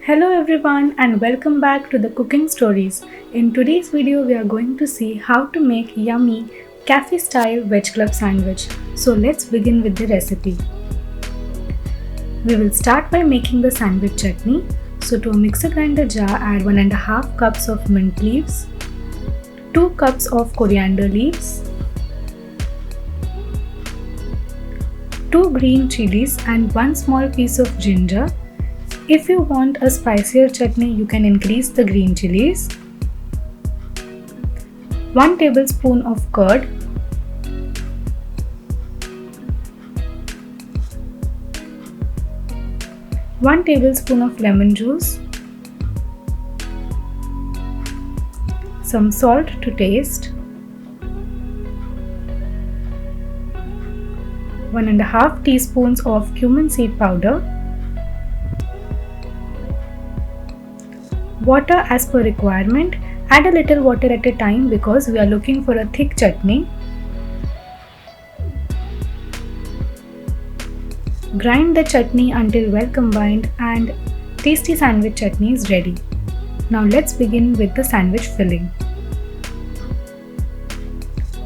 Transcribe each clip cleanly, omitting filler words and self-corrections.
Hello everyone and welcome back to the cooking stories. In today's video we are going to see how to make yummy cafe style veg club sandwich. So let's begin with the recipe. We will start by making the sandwich chutney. So to a mixer grinder jar add 1.5 cups of mint leaves, 2 cups of coriander leaves, 2 green chillies and 1 small piece of ginger. If you want a spicier chutney, you can increase the green chillies. 1 tablespoon of curd, 1 tablespoon of lemon juice, some salt to taste, 1.5 teaspoons of cumin seed powder, water as per requirement. Add a little water at a time because we are looking for a thick chutney. Grind the chutney until well combined and tasty sandwich chutney is ready. Now let's begin with the sandwich filling.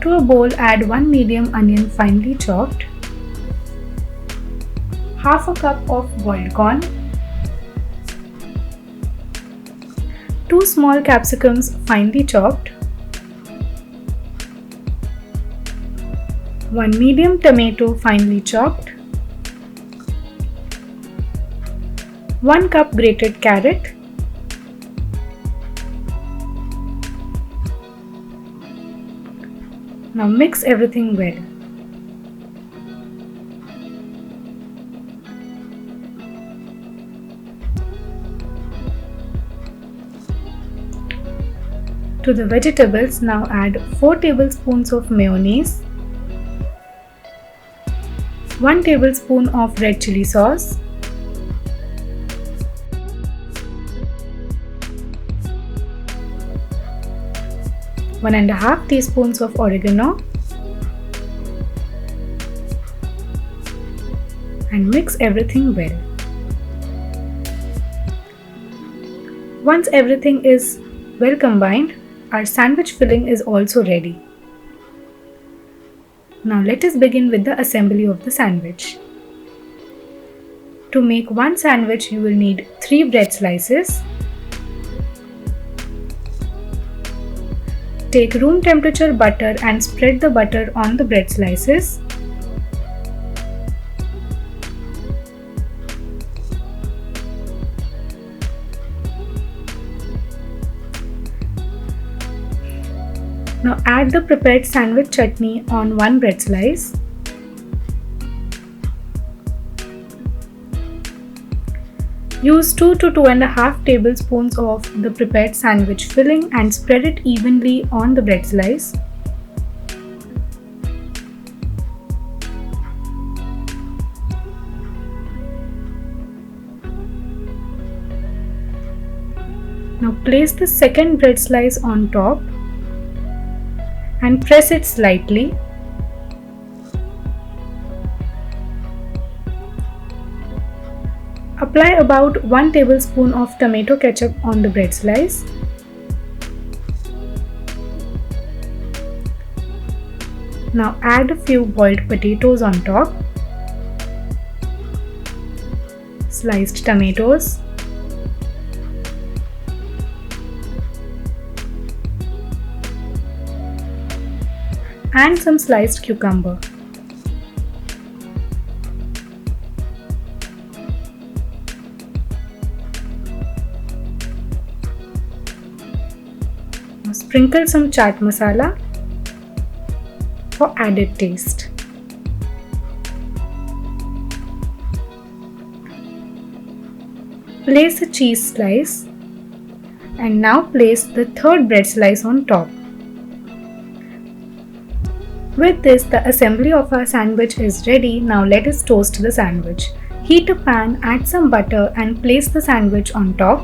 To a bowl add 1 medium onion finely chopped, half a cup of boiled corn, 2 small capsicums finely chopped, 1 medium tomato finely chopped, 1 cup grated carrot, now mix everything well. To the vegetables, now add 4 tablespoons of mayonnaise, 1 tablespoon of red chilli sauce, 1.5 teaspoons of oregano, and mix everything well. Once everything is well combined, our sandwich filling is also ready. Now let us begin with the assembly of the sandwich. To make one sandwich, you will need 3 bread slices. Take room temperature butter and spread the butter on the bread slices. Now add the prepared sandwich chutney on one bread slice. Use 2 to 2.5 tablespoons of the prepared sandwich filling and spread it evenly on the bread slice. Now place the second bread slice on top and press it slightly. Apply about 1 tablespoon of tomato ketchup on the bread slice. Now add a few boiled potatoes on top, sliced tomatoes, and some sliced cucumber. Now sprinkle some chaat masala for added taste. Place a cheese slice and now place the third bread slice on top. With this, the assembly of our sandwich is ready. Now let us toast the sandwich. Heat a pan, add some butter and place the sandwich on top.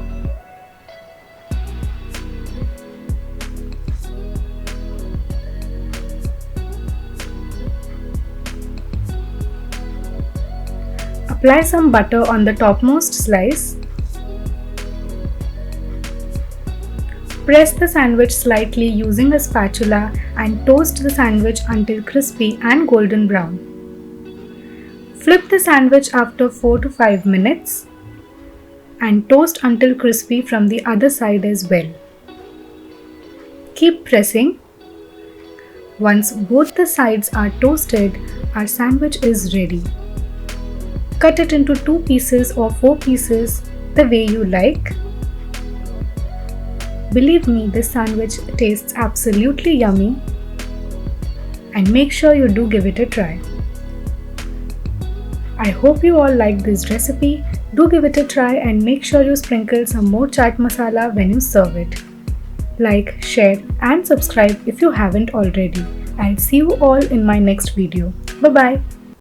Apply some butter on the topmost slice. Press the sandwich slightly using a spatula and toast the sandwich until crispy and golden brown. Flip the sandwich after 4 to 5 minutes and toast until crispy from the other side as well. Keep pressing. Once both the sides are toasted, our sandwich is ready. Cut it into 2 pieces or 4 pieces the way you like. Believe me, this sandwich tastes absolutely yummy, and make sure you do give it a try. I hope you all like this recipe. Do give it a try and make sure you sprinkle some more chaat masala when you serve it. Like, share and subscribe if you haven't already. I'll see you all in my next video. Bye bye.